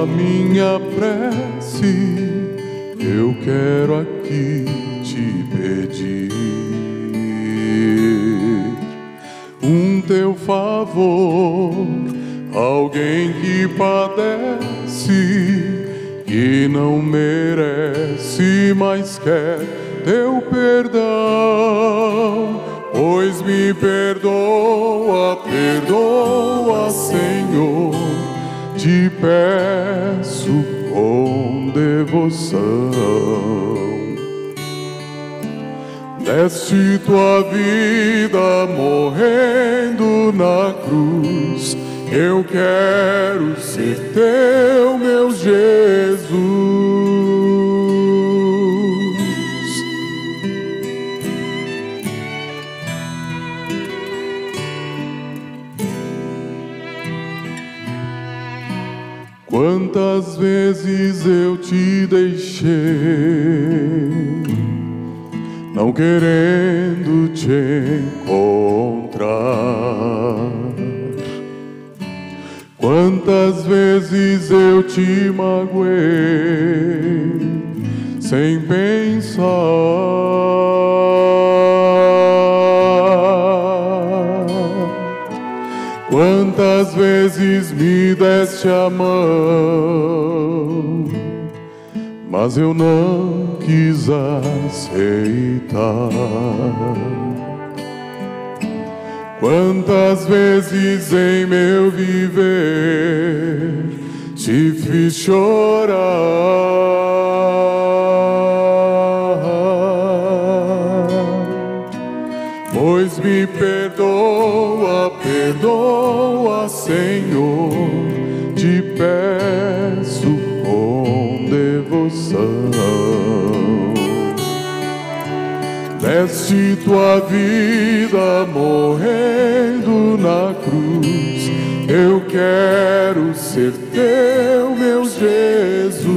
a minha prece eu quero aqui te pedir teu favor, alguém que padece, que não merece, mas quer teu perdão. Pois me perdoa, perdoa, Senhor, te peço com devoção. Deste tua vida morrendo na cruz, eu quero ser teu, meu Jesus. Quantas vezes eu te deixei, não querendo te encontrar. Quantas vezes eu te magoei, sem pensar. Quantas vezes me deste a mão, mas eu não quis aceitar. Quantas vezes em meu viver te fiz chorar, pois me perdoa, perdoa, Senhor, te peço com devoção. Deste tua vida morrendo na cruz, eu quero ser teu, meu Jesus.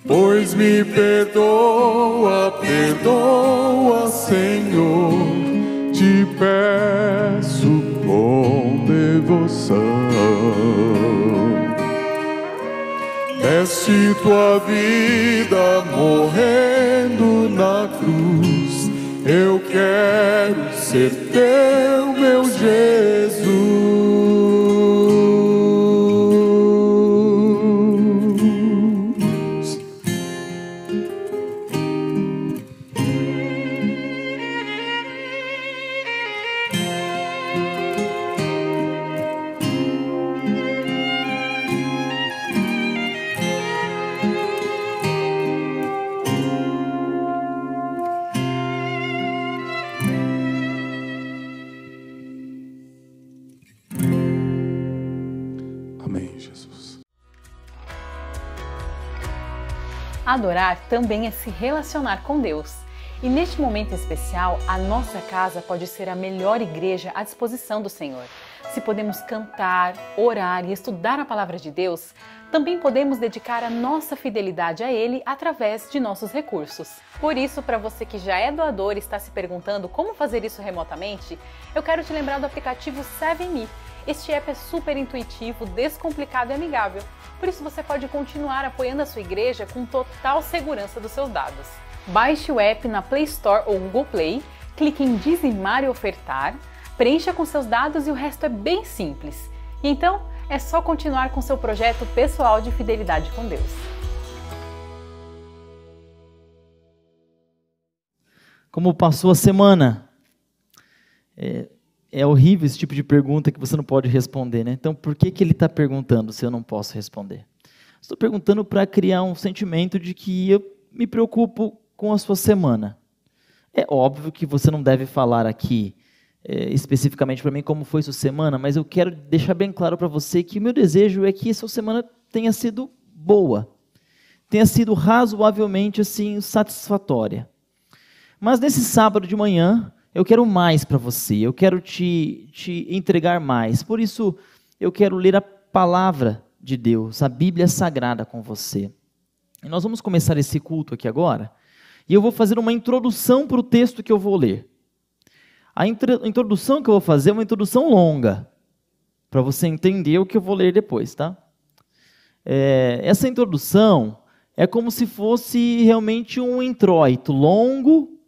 Pois me perdoa, perdoa, Senhor, te peço com devoção. Deste tua vida morrendo na cruz, eu quero ser teu, meu Jesus. Adorar também é se relacionar com Deus. E neste momento especial, a nossa casa pode ser a melhor igreja à disposição do Senhor. Se podemos cantar, orar e estudar a palavra de Deus, também podemos dedicar a nossa fidelidade a Ele através de nossos recursos. Por isso, para você que já é doador e está se perguntando como fazer isso remotamente, eu quero te lembrar do aplicativo 7Me. Este app é super intuitivo, descomplicado e amigável. Por isso você pode continuar apoiando a sua igreja com total segurança dos seus dados. Baixe o app na Play Store ou Google Play, clique em dizimar e ofertar, preencha com seus dados e o resto é bem simples. E então, é só continuar com seu projeto pessoal de fidelidade com Deus. Como passou a semana? É horrível esse tipo de pergunta que você não pode responder, né? Então, por que ele está perguntando se eu não posso responder? Estou perguntando para criar um sentimento de que eu me preocupo com a sua semana. É óbvio que você não deve falar aqui especificamente para mim como foi sua semana, mas eu quero deixar bem claro para você que o meu desejo é que sua semana tenha sido boa, tenha sido razoavelmente assim satisfatória. Mas nesse sábado de manhã, eu quero mais para você, eu quero te entregar mais. Por isso, eu quero ler a palavra de Deus, a Bíblia Sagrada com você. E nós vamos começar esse culto aqui agora, e eu vou fazer uma introdução para o texto que eu vou ler. A introdução que eu vou fazer é uma introdução longa, para você entender o que eu vou ler depois, tá? Essa introdução é como se fosse realmente um introito longo,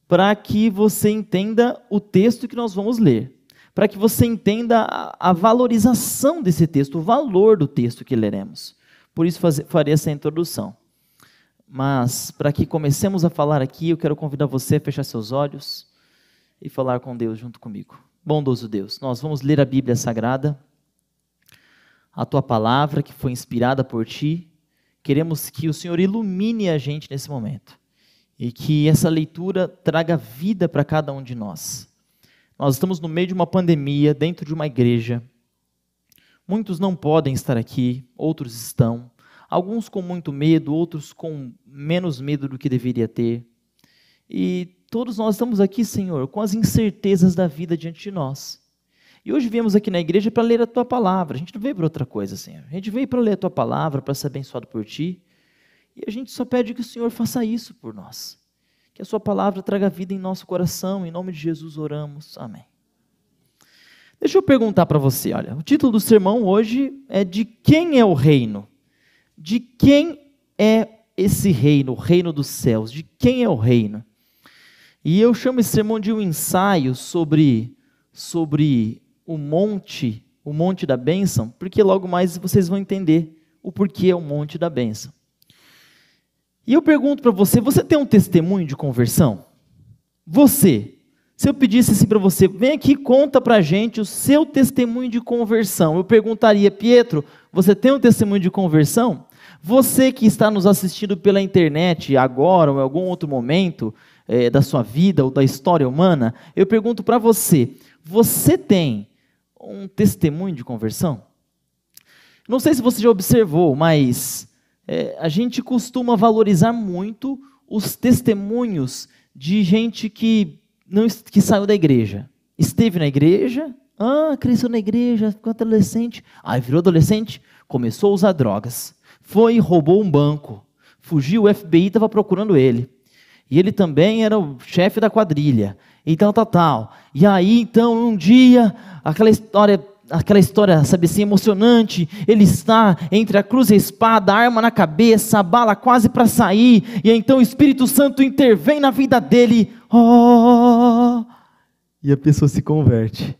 para que você entenda o texto que nós vamos ler, para que você entenda a valorização desse texto, o valor do texto que leremos. Por isso farei essa introdução. Mas, para que comecemos a falar aqui, eu quero convidar você a fechar seus olhos e falar com Deus junto comigo. Bondoso Deus, nós vamos ler a Bíblia Sagrada, a Tua Palavra que foi inspirada por Ti. Queremos que o Senhor ilumine a gente nesse momento e que essa leitura traga vida para cada um de nós. Nós estamos no meio de uma pandemia, dentro de uma igreja. Muitos não podem estar aqui, outros estão. Alguns com muito medo, outros com menos medo do que deveria ter. E todos nós estamos aqui, Senhor, com as incertezas da vida diante de nós. E hoje viemos aqui na igreja para ler a Tua Palavra. A gente não veio para outra coisa, Senhor. A gente veio para ler a Tua Palavra, para ser abençoado por Ti. E a gente só pede que o Senhor faça isso por nós. Que a Sua Palavra traga vida em nosso coração. Em nome de Jesus oramos. Amém. Deixa eu perguntar para você, olha. O título do sermão hoje é De Quem é o Reino? De quem é esse reino, o reino dos céus? De quem é o reino? E eu chamo esse sermão de um ensaio sobre o monte da bênção, porque logo mais vocês vão entender o porquê é o monte da bênção. E eu pergunto para você, você tem um testemunho de conversão? Você, se eu pedisse assim para você, vem aqui e conta para a gente o seu testemunho de conversão. Eu perguntaria, Pietro, você tem um testemunho de conversão? Você que está nos assistindo pela internet agora ou em algum outro momento da sua vida ou da história humana, eu pergunto para você, você tem um testemunho de conversão? Não sei se você já observou, mas a gente costuma valorizar muito os testemunhos de gente que saiu da igreja. Esteve na igreja, cresceu na igreja, ficou adolescente, aí virou adolescente, começou a usar drogas. Foi e roubou um banco, fugiu, o FBI estava procurando ele. E ele também era o chefe da quadrilha, e tal. E aí, então, um dia, aquela história, sabe assim, emocionante, ele está entre a cruz e a espada, a arma na cabeça, a bala quase para sair, e então o Espírito Santo intervém na vida dele, e a pessoa se converte.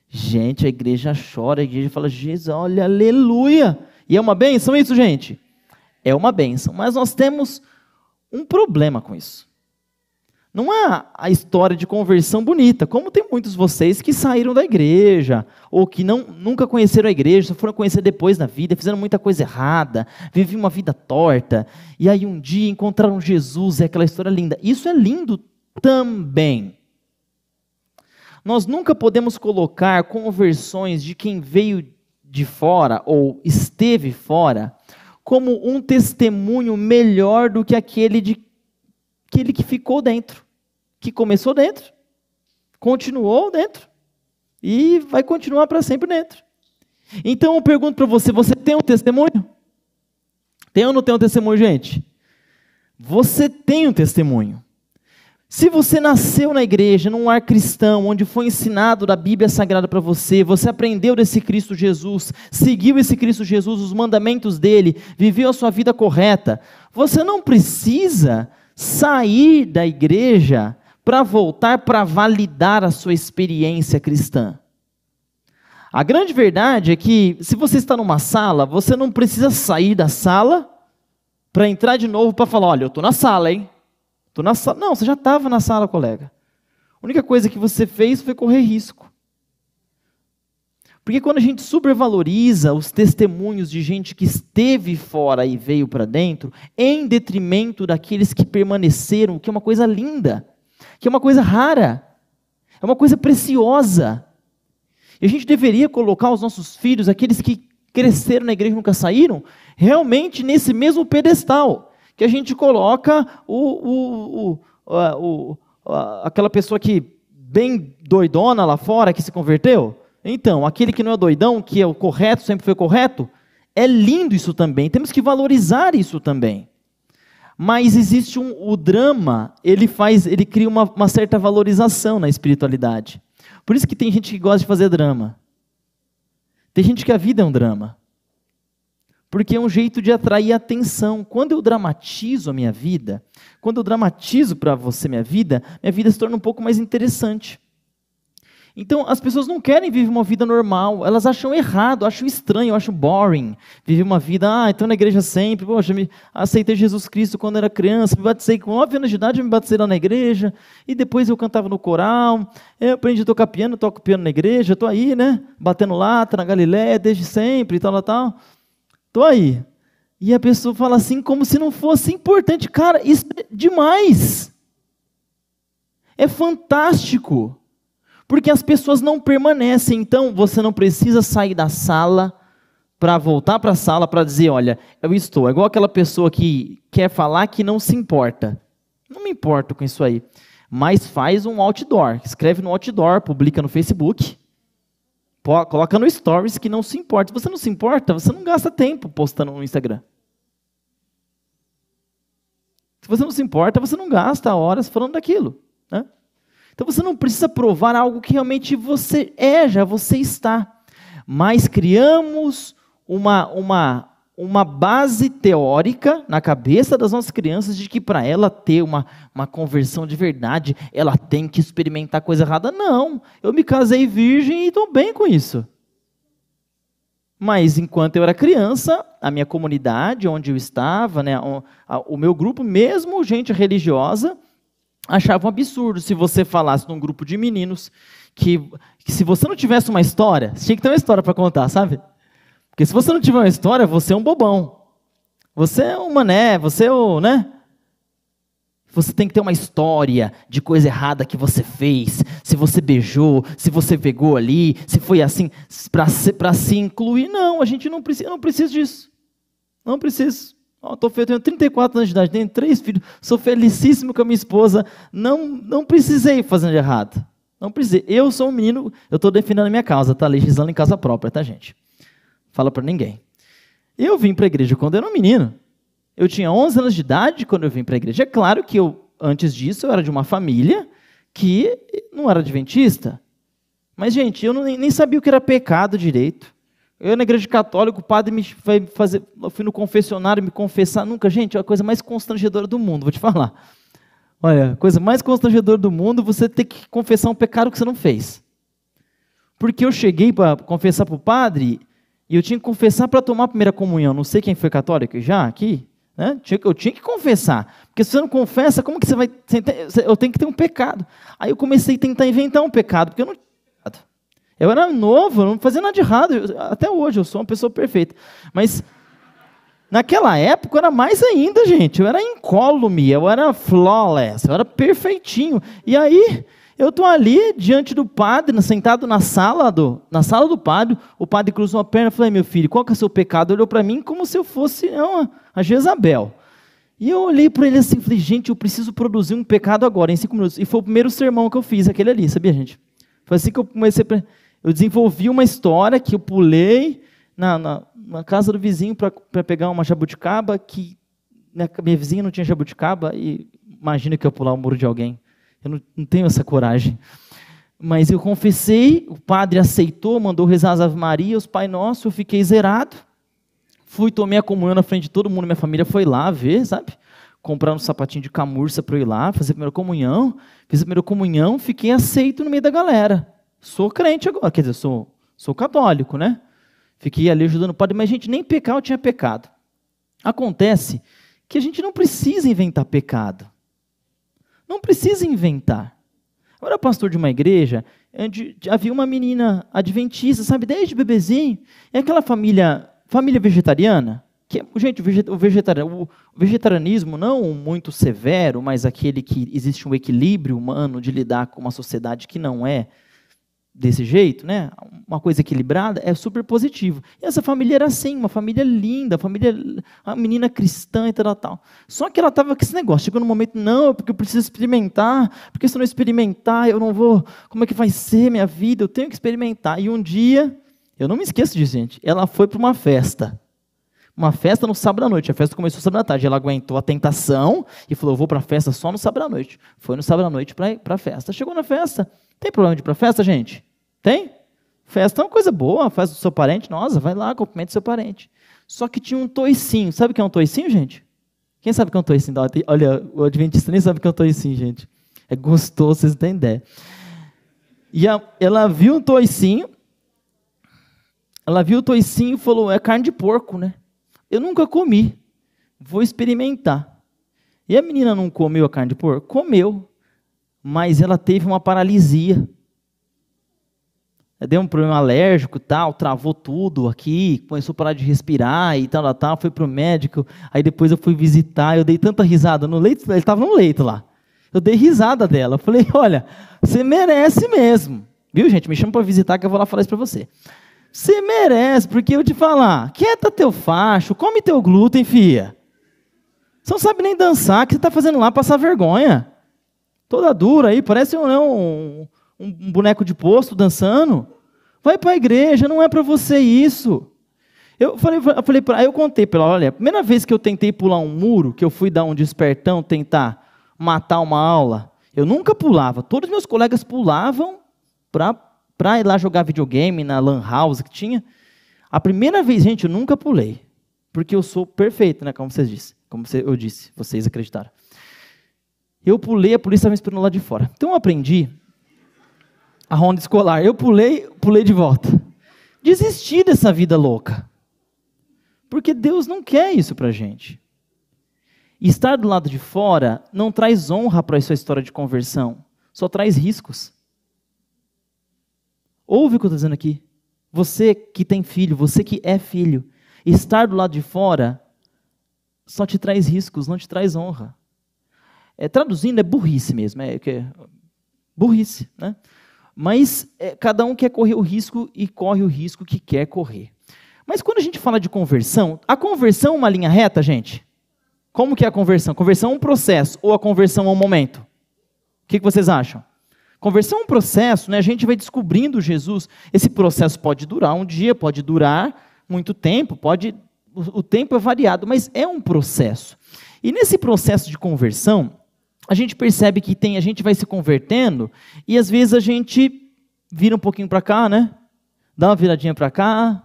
Gente, a igreja chora, a igreja fala, Jesus, olha, aleluia. E é uma bênção isso, gente? É uma bênção, mas nós temos um problema com isso. Não é a história de conversão bonita, como tem muitos de vocês que saíram da igreja, ou que nunca conheceram a igreja, só foram conhecer depois na vida, fizeram muita coisa errada, viviam uma vida torta, e aí um dia encontraram Jesus, é aquela história linda. Isso é lindo também. Nós nunca podemos colocar conversões de quem veio de fora, ou esteve fora, como um testemunho melhor do que aquele que ficou dentro, que começou dentro, continuou dentro, e vai continuar para sempre dentro. Então eu pergunto para você, você tem um testemunho? Tem ou não tem um testemunho, gente? Você tem um testemunho. Se você nasceu na igreja, num lar cristão, onde foi ensinado da Bíblia Sagrada para você, você aprendeu desse Cristo Jesus, seguiu esse Cristo Jesus, os mandamentos dele, viveu a sua vida correta, você não precisa sair da igreja para voltar para validar a sua experiência cristã. A grande verdade é que, se você está numa sala, você não precisa sair da sala para entrar de novo para falar, olha, eu estou na sala, hein? Não, você já estava na sala, colega. A única coisa que você fez foi correr risco. Porque quando a gente supervaloriza os testemunhos de gente que esteve fora e veio para dentro, em detrimento daqueles que permaneceram, que é uma coisa linda, que é uma coisa rara, é uma coisa preciosa. E a gente deveria colocar os nossos filhos, aqueles que cresceram na igreja e nunca saíram, realmente nesse mesmo pedestal, que a gente coloca aquela pessoa que bem doidona lá fora, que se converteu. Então, aquele que não é doidão, que é o correto, sempre foi correto, é lindo isso também, temos que valorizar isso também. Mas existe o drama, ele cria uma certa valorização na espiritualidade. Por isso que tem gente que gosta de fazer drama. Tem gente que a vida é um drama. Porque é um jeito de atrair atenção. Quando eu dramatizo a minha vida, quando eu dramatizo para você minha vida se torna um pouco mais interessante. Então, as pessoas não querem viver uma vida normal, elas acham errado, acham estranho, acham boring. Viver uma vida, então na igreja sempre, poxa, aceitei Jesus Cristo quando era criança, me batizei com 9 anos de idade, eu me batizei lá na igreja, e depois eu cantava no coral, eu aprendi a tocar piano, toco piano na igreja, estou aí, né, batendo lata na Galileia desde sempre, e tal. Estou aí. E a pessoa fala assim, como se não fosse importante. Cara, isso é demais. É fantástico. Porque as pessoas não permanecem. Então, você não precisa sair da sala para voltar para a sala para dizer, olha, eu estou. É igual aquela pessoa que quer falar que não se importa. Não me importo com isso aí. Mas faz um outdoor. Escreve no outdoor, publica no Facebook. Coloca no Stories que não se importa. Se você não se importa, você não gasta tempo postando no Instagram. Se você não se importa, você não gasta horas falando daquilo, né? Então você não precisa provar algo que realmente você já você está. Mas criamos uma base teórica na cabeça das nossas crianças de que para ela ter uma conversão de verdade, ela tem que experimentar coisa errada. Não, eu me casei virgem e estou bem com isso. Mas enquanto eu era criança, a minha comunidade, onde eu estava, né, o meu grupo, mesmo gente religiosa, achava um absurdo se você falasse num grupo de meninos que se você não tivesse uma história, você tinha que ter uma história para contar, sabe? Porque se você não tiver uma história, você é um bobão. Você é um mané, você é o, né? Você tem que ter uma história de coisa errada que você fez, se você beijou, se você pegou ali, se foi assim, para se incluir. Não, a gente não precisa, eu não preciso disso. Não preciso. Eu tenho 34 anos de idade, tenho 3 filhos, sou felicíssimo com a minha esposa, não precisei fazer de errado. Não precisei. Eu sou um menino, eu estou defendendo a minha causa, tá? Legislando em casa própria, tá, gente? Fala para ninguém. Eu vim para a igreja quando eu era um menino. Eu tinha 11 anos de idade quando eu vim para a igreja. É claro que antes disso, eu era de uma família que não era adventista. Mas, gente, eu nem sabia o que era pecado direito. Eu na igreja católica, o padre eu fui no confessionário me confessar. Nunca, gente, é a coisa mais constrangedora do mundo, vou te falar. Olha, a coisa mais constrangedora do mundo, você ter que confessar um pecado que você não fez. Porque eu cheguei para confessar para o padre, e eu tinha que confessar para tomar a primeira comunhão. Não sei quem foi católico já aqui, né? Eu tinha que confessar. Porque se você não confessa, como que você vai... Eu tenho que ter um pecado. Aí eu comecei a tentar inventar um pecado, porque eu não tinha pecado. Eu era novo, eu não fazia nada de errado. Até hoje, eu sou uma pessoa perfeita. Mas naquela época, eu era mais ainda, gente. Eu era incólume, eu era flawless, eu era perfeitinho. E aí, eu estou ali, diante do padre, sentado na sala do padre. O padre cruzou a perna e falou, meu filho, qual que é o seu pecado? Olhou para mim como se eu fosse a Jezabel. E eu olhei para ele assim e falei, gente, eu preciso produzir um pecado agora, em 5 minutos. E foi o primeiro sermão que eu fiz, aquele ali, sabia, gente? Foi assim que eu comecei... Eu desenvolvi uma história que eu pulei na casa do vizinho para pegar uma jabuticaba, que minha vizinha não tinha jabuticaba, e imagina que eu ia pular o muro de alguém. Eu não tenho essa coragem. Mas eu confessei, o padre aceitou, mandou rezar as Ave Maria, os Pai Nosso, eu fiquei zerado. Tomei a comunhão na frente de todo mundo, minha família foi lá ver, sabe? Compraram um sapatinho de camurça para eu ir lá, fazer a primeira comunhão. Fiz a primeira comunhão, fiquei aceito no meio da galera. Sou crente agora, quer dizer, sou católico, né? Fiquei ali ajudando o padre, mas, gente, nem pecar eu tinha pecado. Acontece que a gente não precisa inventar pecado. Não precisa inventar. Eu era pastor de uma igreja, onde havia uma menina adventista, sabe, desde bebezinho, e aquela família vegetariana, que, gente, o vegetarianismo não muito severo, mas aquele que existe um equilíbrio humano de lidar com uma sociedade que não é desse jeito, né? Uma coisa equilibrada, é super positivo. E essa família era assim, uma família linda, uma menina cristã e tal. Só que ela estava com esse negócio, chegou no momento, não, porque eu preciso experimentar, porque se eu não experimentar, eu não vou, como é que vai ser minha vida? Eu tenho que experimentar. E um dia, eu não me esqueço disso, gente, ela foi para uma festa uma festa no sábado à noite. A festa começou sábado à tarde. Ela aguentou a tentação e falou, eu vou para a festa só no sábado à noite. Foi no sábado à noite para a festa. Chegou na festa. Tem problema de ir para a festa, gente? Tem? Festa é uma coisa boa, festa do seu parente. Nossa, vai lá, cumprimente seu parente. Só que tinha um toicinho. Sabe o que é um toicinho, gente? Quem sabe o que é um toicinho? Olha, o adventista nem sabe o que é um toicinho, gente. É gostoso, vocês não têm ideia. E ela viu um toicinho. Ela viu o toicinho e falou, é carne de porco, né? Eu nunca comi, vou experimentar. E a menina não comeu a carne de porco? Comeu, mas ela teve uma paralisia. Deu um problema alérgico, tal, travou tudo aqui, começou a parar de respirar e tal, foi para o médico. Aí depois eu fui visitar, eu dei tanta risada no leito, ele estava no leito lá. Eu dei risada dela, eu falei, olha, você merece mesmo. Viu, gente? Me chama para visitar que eu vou lá falar isso para você. Você merece, porque eu te falar, quieta teu facho, come teu glúten, filha. Você não sabe nem dançar, o que você está fazendo lá? Passar vergonha. Toda dura aí, parece um boneco de posto dançando. Vai para a igreja, não é para você isso. Eu contei para ela, olha, a primeira vez que eu tentei pular um muro, que eu fui dar um despertão, tentar matar uma aula, eu nunca pulava. Todos os meus colegas pulavam para ir lá jogar videogame na lan house que tinha. A primeira vez, gente, eu nunca pulei. Porque eu sou perfeito, né? Como eu disse, vocês acreditaram. Eu pulei, a polícia estava me esperando lá de fora. Então eu aprendi a ronda escolar. Eu pulei de volta. Desisti dessa vida louca. Porque Deus não quer isso para a gente. E estar do lado de fora não traz honra para a sua história de conversão. Só traz riscos. Ouve o que eu estou dizendo aqui. Você que tem filho, você que é filho, estar do lado de fora só te traz riscos, não te traz honra. Traduzindo, é burrice mesmo. Burrice, né? Mas cada um quer correr o risco e corre o risco que quer correr. Mas quando a gente fala de conversão, a conversão é uma linha reta, gente? Como que é a conversão? Conversão é um processo ou a conversão é um momento? O que vocês acham? Conversão é um processo, né? A gente vai descobrindo Jesus. Esse processo pode durar um dia, pode durar muito tempo, o tempo é variado, mas é um processo. E nesse processo de conversão, a gente percebe que a gente vai se convertendo e às vezes a gente vira um pouquinho para cá, né? Dá uma viradinha para cá,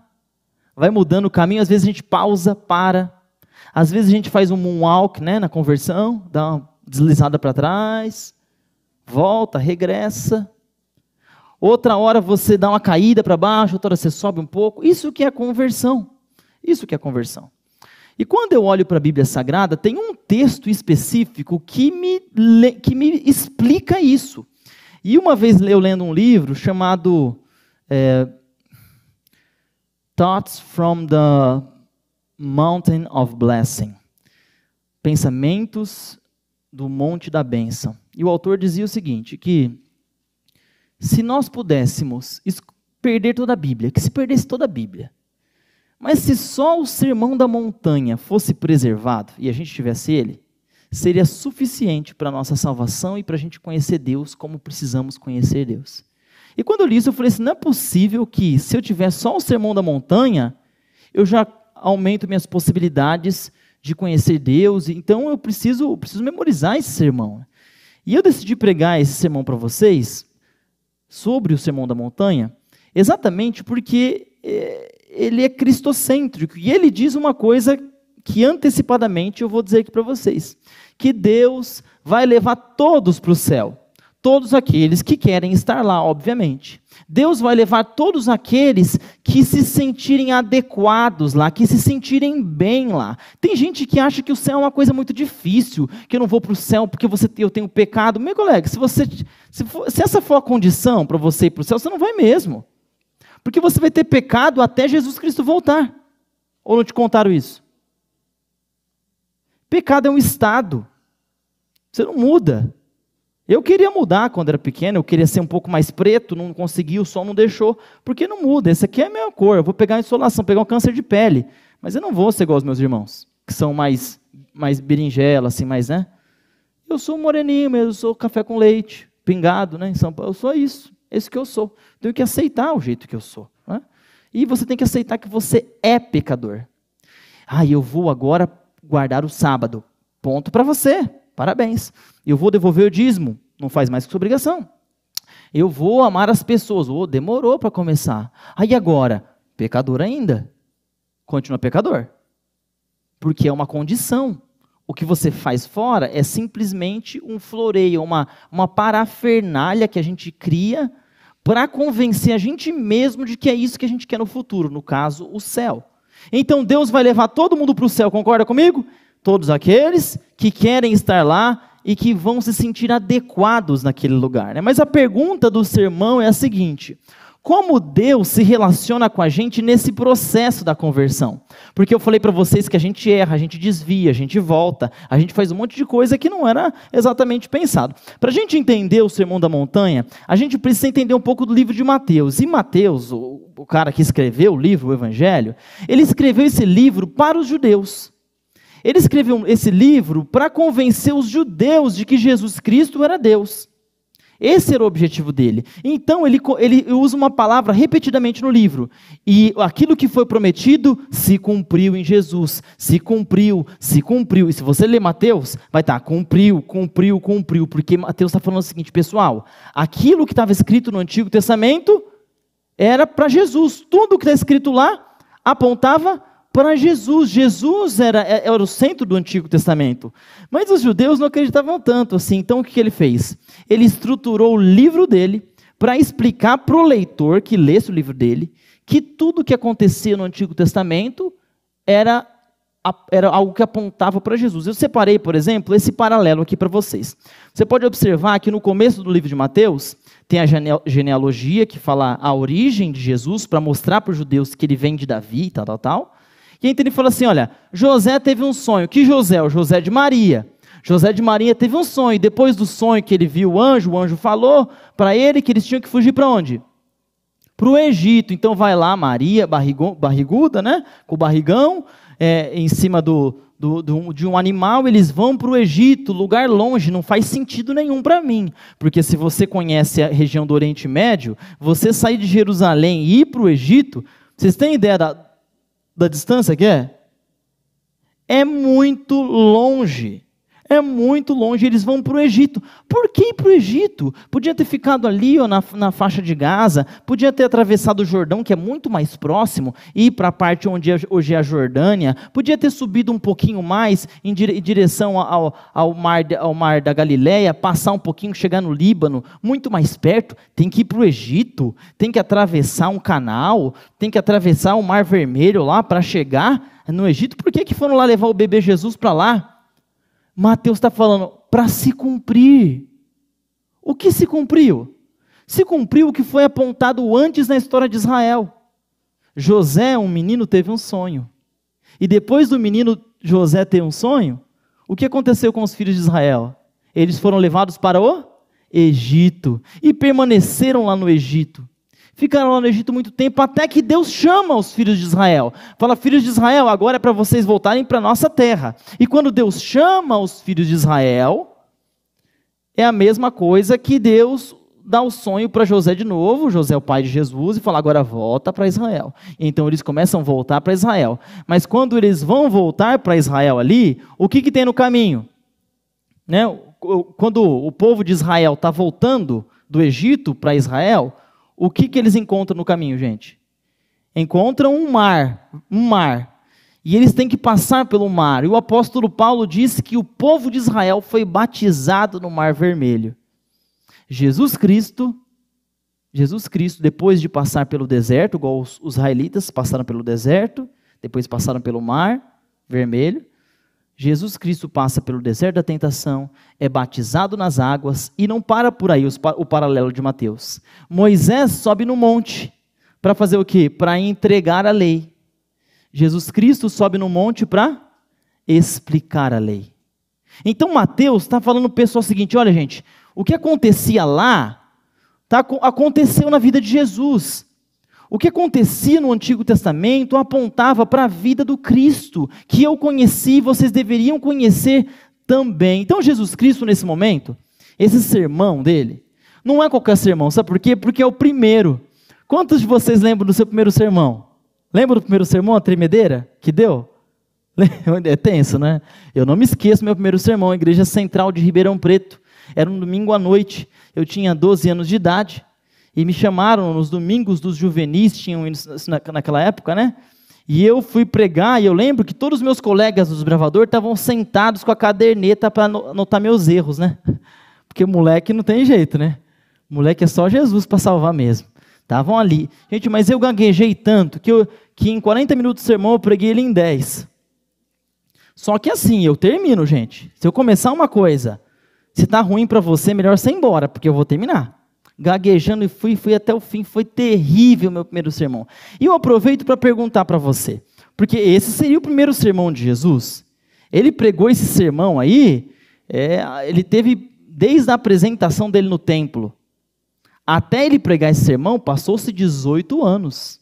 vai mudando o caminho, às vezes a gente pausa, para. Às vezes a gente faz um moonwalk, né, na conversão, dá uma deslizada para trás, volta, regressa. Outra hora você dá uma caída para baixo, outra hora você sobe um pouco. Isso que é conversão. Isso que é conversão. E quando eu olho para a Bíblia Sagrada, tem um texto específico que me explica isso. E uma vez eu lendo um livro chamado Thoughts from the Mountain of Blessing. Pensamentos do Monte da Bênção. E o autor dizia o seguinte, que se nós pudéssemos perder toda a Bíblia, que se perdesse toda a Bíblia, mas se só o Sermão da Montanha fosse preservado, e a gente tivesse ele, seria suficiente para a nossa salvação e para a gente conhecer Deus como precisamos conhecer Deus. E quando eu li isso, eu falei assim, não é possível que, se eu tiver só o Sermão da Montanha, eu já aumento minhas possibilidades de conhecer Deus, então eu preciso memorizar esse sermão. E eu decidi pregar esse sermão para vocês, sobre o Sermão da Montanha, exatamente porque ele é cristocêntrico, e ele diz uma coisa que antecipadamente eu vou dizer aqui para vocês, que Deus vai levar todos para o céu, todos aqueles que querem estar lá, obviamente. Deus vai levar todos aqueles que se sentirem adequados lá, que se sentirem bem lá. Tem gente que acha que o céu é uma coisa muito difícil, que eu não vou para o céu porque eu tenho pecado. Meu colega, se essa for a condição para você ir para o céu, você não vai mesmo. Porque você vai ter pecado até Jesus Cristo voltar. Ou não te contaram isso? Pecado é um estado. Você não muda. Eu queria mudar quando era pequeno, eu queria ser um pouco mais preto, não consegui, o sol não deixou, porque não muda, esse aqui é a minha cor, eu vou pegar a insolação, pegar um câncer de pele, mas eu não vou ser igual aos meus irmãos, que são mais berinjela, assim, mais, né? Eu sou moreninho mesmo, eu sou café com leite, pingado, né, em São Paulo, eu sou isso, esse que eu sou, tenho que aceitar o jeito que eu sou, né? E você tem que aceitar que você é pecador. Eu vou agora guardar o sábado. Ponto para você, parabéns. Eu vou devolver o dízimo, não faz mais que sua obrigação. Eu vou amar as pessoas, demorou para começar. Aí agora, pecador ainda, continua pecador. Porque é uma condição. O que você faz fora é simplesmente um floreio, uma parafernália que a gente cria para convencer a gente mesmo de que é isso que a gente quer no futuro, no caso, o céu. Então Deus vai levar todo mundo para o céu, concorda comigo? Todos aqueles que querem estar lá e que vão se sentir adequados naquele lugar, né? Mas a pergunta do sermão é a seguinte: como Deus se relaciona com a gente nesse processo da conversão? Porque eu falei para vocês que a gente erra, a gente desvia, a gente volta, a gente faz um monte de coisa que não era exatamente pensado. Para a gente entender o Sermão da Montanha, a gente precisa entender um pouco do livro de Mateus. E Mateus, o cara que escreveu o livro, o Evangelho, ele escreveu esse livro para os judeus. Ele escreveu esse livro para convencer os judeus de que Jesus Cristo era Deus. Esse era o objetivo dele. Então ele usa uma palavra repetidamente no livro. E aquilo que foi prometido se cumpriu em Jesus. Se cumpriu, se cumpriu. E se você ler Mateus, vai estar cumpriu, cumpriu, cumpriu. Porque Mateus está falando o seguinte, pessoal, aquilo que estava escrito no Antigo Testamento era para Jesus. Tudo que está escrito lá apontava para Jesus. Jesus era o centro do Antigo Testamento. Mas os judeus não acreditavam tanto assim. Então o que ele fez? Ele estruturou o livro dele para explicar para o leitor que lesse o livro dele que tudo que acontecia no Antigo Testamento era algo que apontava para Jesus. Eu separei, por exemplo, esse paralelo aqui para vocês. Você pode observar que no começo do livro de Mateus tem a genealogia que fala a origem de Jesus para mostrar para os judeus que ele vem de Davi e tal. E então ele fala assim, olha, José teve um sonho. Que José? O José de Maria. José de Maria teve um sonho. Depois do sonho que ele viu o anjo falou para ele que eles tinham que fugir para onde? Para o Egito. Então vai lá Maria, barriguda, né? Com o barrigão, em cima de um animal, eles vão para o Egito, lugar longe, não faz sentido nenhum para mim. Porque se você conhece a região do Oriente Médio, você sair de Jerusalém e ir para o Egito, vocês têm ideia da distância que é? É muito longe. É muito longe, eles vão para o Egito. Por que ir para o Egito? Podia ter ficado ali na faixa de Gaza, podia ter atravessado o Jordão, que é muito mais próximo, e ir para a parte onde hoje é a Jordânia, podia ter subido um pouquinho mais em direção ao mar da Galileia, passar um pouquinho, chegar no Líbano, muito mais perto. Tem que ir para o Egito, tem que atravessar um canal, tem que atravessar o Mar Vermelho lá para chegar no Egito. Por que foram lá levar o bebê Jesus para lá? Mateus está falando, para se cumprir. O que se cumpriu? Se cumpriu o que foi apontado antes na história de Israel. José, um menino, teve um sonho. E depois do menino José ter um sonho, o que aconteceu com os filhos de Israel? Eles foram levados para o Egito e permaneceram lá no Egito. Ficaram lá no Egito muito tempo, até que Deus chama os filhos de Israel. Fala, filhos de Israel, agora é para vocês voltarem para a nossa terra. E quando Deus chama os filhos de Israel, é a mesma coisa que Deus dá o sonho para José de novo. José é o pai de Jesus, e fala, agora volta para Israel. Então eles começam a voltar para Israel. Mas quando eles vão voltar para Israel ali, o que tem no caminho? Né? Quando o povo de Israel está voltando do Egito para Israel, o que eles encontram no caminho, gente? Encontram um mar. E eles têm que passar pelo mar. E o apóstolo Paulo disse que o povo de Israel foi batizado no Mar Vermelho. Jesus Cristo, depois de passar pelo deserto, igual os israelitas passaram pelo deserto, depois passaram pelo Mar Vermelho, Jesus Cristo passa pelo deserto da tentação, é batizado nas águas e não para por aí o paralelo de Mateus. Moisés sobe no monte para fazer o quê? Para entregar a lei. Jesus Cristo sobe no monte para explicar a lei. Então Mateus está falando para o pessoal o seguinte, olha gente, o que acontecia lá, aconteceu na vida de Jesus. O que acontecia no Antigo Testamento apontava para a vida do Cristo, que eu conheci, vocês deveriam conhecer também. Então Jesus Cristo nesse momento, esse sermão dele, não é qualquer sermão, sabe por quê? Porque é o primeiro. Quantos de vocês lembram do seu primeiro sermão? Lembra do primeiro sermão, a tremedeira que deu? É tenso, né? Eu não me esqueço meu primeiro sermão, a Igreja Central de Ribeirão Preto. Era um domingo à noite, eu tinha 12 anos de idade, e me chamaram nos domingos dos juvenis, tinham isso naquela época, né? E eu fui pregar, e eu lembro que todos os meus colegas dos bravadores estavam sentados com a caderneta para anotar meus erros, né? Porque moleque não tem jeito, né? Moleque é só Jesus para salvar mesmo. Estavam ali. Gente, mas eu gaguejei tanto que em 40 minutos de sermão eu preguei ele em 10. Só que assim, eu termino, gente. Se eu começar uma coisa, se está ruim para você, melhor você ir embora, porque eu vou terminar. Gaguejando e fui até o fim, foi terrível o meu primeiro sermão. E eu aproveito para perguntar para você, porque esse seria o primeiro sermão de Jesus. Ele pregou esse sermão aí, ele teve, desde a apresentação dele no templo, até ele pregar esse sermão, passou-se 18 anos.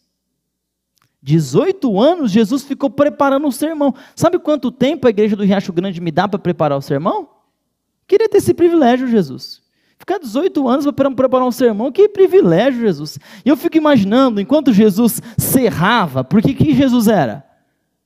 18 anos, Jesus ficou preparando o sermão. Sabe quanto tempo a igreja do Riacho Grande me dá para preparar o sermão? Queria ter esse privilégio, Jesus. Ficar 18 anos para preparar um sermão, que privilégio, Jesus. E eu fico imaginando, enquanto Jesus serrava, porque que Jesus era?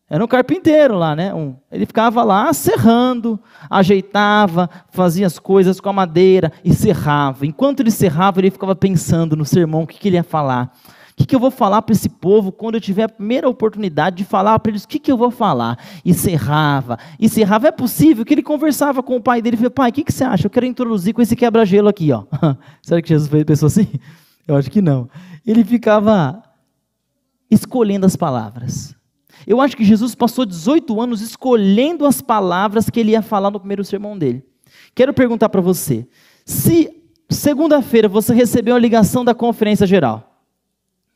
Era um carpinteiro lá, né? Ele ficava lá serrando, ajeitava, fazia as coisas com a madeira e serrava. Enquanto ele serrava, ele ficava pensando no sermão, o que ele ia falar. O que eu vou falar para esse povo quando eu tiver a primeira oportunidade de falar para eles o que eu vou falar? E serrava. É possível que ele conversava com o pai dele e falou, pai, o que você acha? Eu quero introduzir com esse quebra-gelo aqui, ó. Será que Jesus pensou assim? Eu acho que não. Ele ficava escolhendo as palavras. Eu acho que Jesus passou 18 anos escolhendo as palavras que ele ia falar no primeiro sermão dele. Quero perguntar para você, se segunda-feira você recebeu a ligação da conferência geral,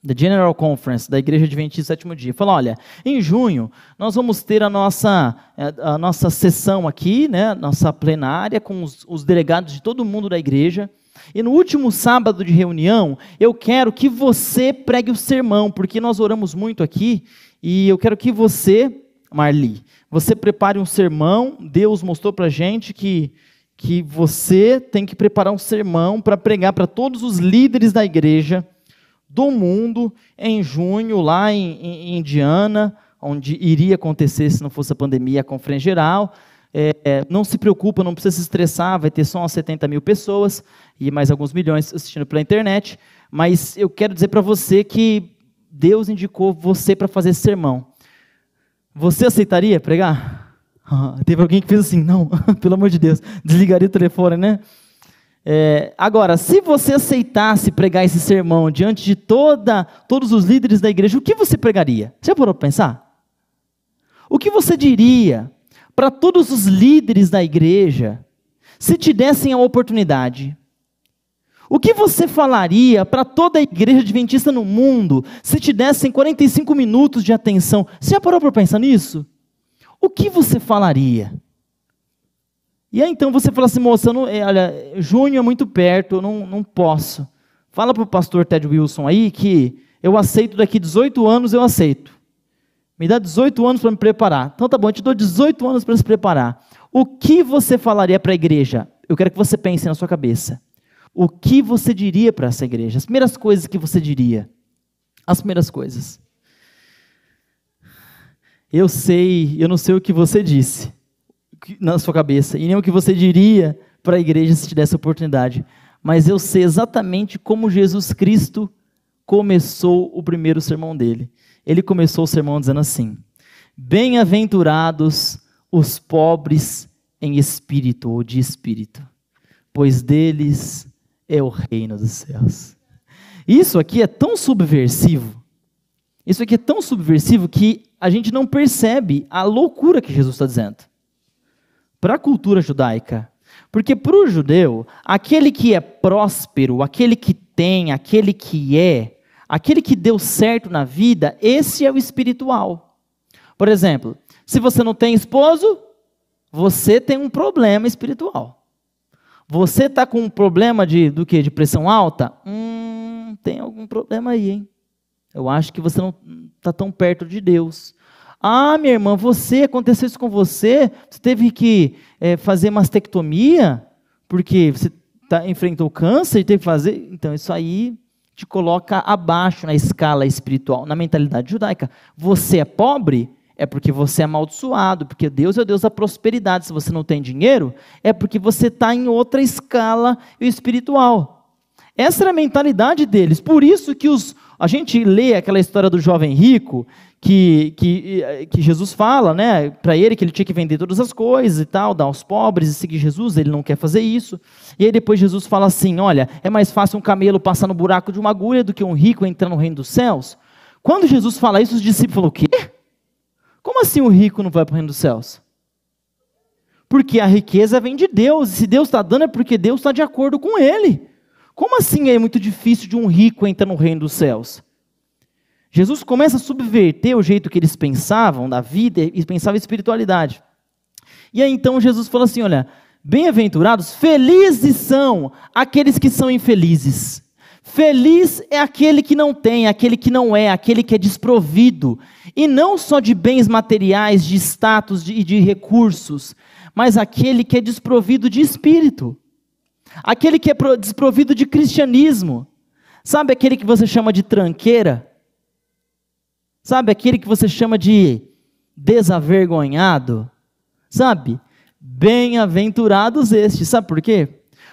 da General Conference, da Igreja Adventista Sétimo Dia, falou, olha, em junho nós vamos ter a nossa sessão aqui, né, nossa plenária, com os delegados de todo mundo da igreja, e no último sábado de reunião, eu quero que você pregue o sermão, porque nós oramos muito aqui, e eu quero que você, Marli, você prepare um sermão. Deus mostrou para a gente que você tem que preparar um sermão para pregar para todos os líderes da igreja do mundo em junho, lá em Indiana, onde iria acontecer, se não fosse a pandemia, a conferência geral. Não se preocupa, não precisa se estressar, vai ter só umas 70 mil pessoas e mais alguns milhões assistindo pela internet, mas eu quero dizer para você que Deus indicou você para fazer esse sermão. Você aceitaria pregar? Teve alguém que fez assim, não, pelo amor de Deus, desligaria o telefone, né? Agora, se você aceitasse pregar esse sermão diante de todos os líderes da igreja, o que você pregaria? Você já parou para pensar? O que você diria para todos os líderes da igreja, se te dessem a oportunidade? O que você falaria para toda a igreja adventista no mundo, se te dessem 45 minutos de atenção? Você já parou para pensar nisso? O que você falaria? E aí então você fala assim, moça, olha, junho é muito perto, eu não posso. Fala para o pastor Ted Wilson aí que eu aceito daqui 18 anos, eu aceito. Me dá 18 anos para me preparar. Então tá bom, eu te dou 18 anos para se preparar. O que você falaria para a igreja? Eu quero que você pense na sua cabeça. O que você diria para essa igreja? As primeiras coisas que você diria. As primeiras coisas. Eu não sei o que você disse na sua cabeça, e nem o que você diria para a igreja se te desse a oportunidade, mas eu sei exatamente como Jesus Cristo começou o primeiro sermão dele. Ele começou o sermão dizendo assim, bem-aventurados os pobres em espírito ou de espírito, pois deles é o reino dos céus. Isso aqui é tão subversivo, que a gente não percebe a loucura que Jesus está dizendo. Para a cultura judaica, porque para o judeu, aquele que é próspero, aquele que tem, aquele que deu certo na vida, esse é o espiritual. Por exemplo, se você não tem esposo, você tem um problema espiritual. Você está com um problema do quê? De pressão alta? Tem algum problema aí, hein? Eu acho que você não está tão perto de Deus. Ah, minha irmã, aconteceu isso com você? Você teve que fazer mastectomia? Porque você enfrentou câncer e teve que fazer? Então, isso aí te coloca abaixo na escala espiritual, na mentalidade judaica. Você é pobre? é porque você é amaldiçoado, porque Deus é o Deus da prosperidade. Se você não tem dinheiro, é porque você está em outra escala espiritual. Essa era a mentalidade deles. Por isso que a gente lê aquela história do jovem rico, que Jesus fala, né, para ele que ele tinha que vender todas as coisas e tal, dar aos pobres e seguir Jesus. Ele não quer fazer isso. E aí depois Jesus fala assim, olha, é mais fácil um camelo passar no buraco de uma agulha do que um rico entrar no reino dos céus. Quando Jesus fala isso, os discípulos falam, o quê? Como assim o rico não vai para o reino dos céus? Porque a riqueza vem de Deus, e se Deus está dando é porque Deus está de acordo com ele. Como assim é muito difícil de um rico entrar no reino dos céus? Jesus começa a subverter o jeito que eles pensavam da vida e pensavam em espiritualidade. E aí então Jesus fala assim, olha, bem-aventurados, felizes são aqueles que são infelizes. Feliz é aquele que não tem, aquele que não é, aquele que é desprovido. E não só de bens materiais, de status e de recursos, mas aquele que é desprovido de espírito. Aquele que é desprovido de cristianismo. Sabe aquele que você chama de tranqueira? Sabe aquele que você chama de desavergonhado? Sabe? Bem-aventurados estes. Sabe por quê?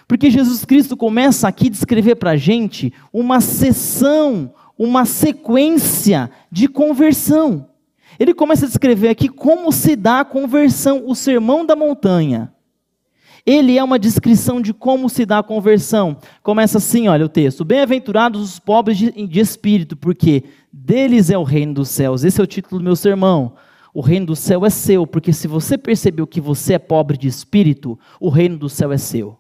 Porque Jesus Cristo começa aqui a descrever para a gente uma sequência de conversão. Ele começa a descrever aqui como se dá a conversão, o sermão da montanha. Ele é uma descrição de como se dá a conversão. Começa assim, olha o texto. Bem-aventurados os pobres de espírito, porque deles é o reino dos céus. Esse é o título do meu sermão. O reino do céu é seu, porque se você percebeu que você é pobre de espírito, o reino do céu é seu.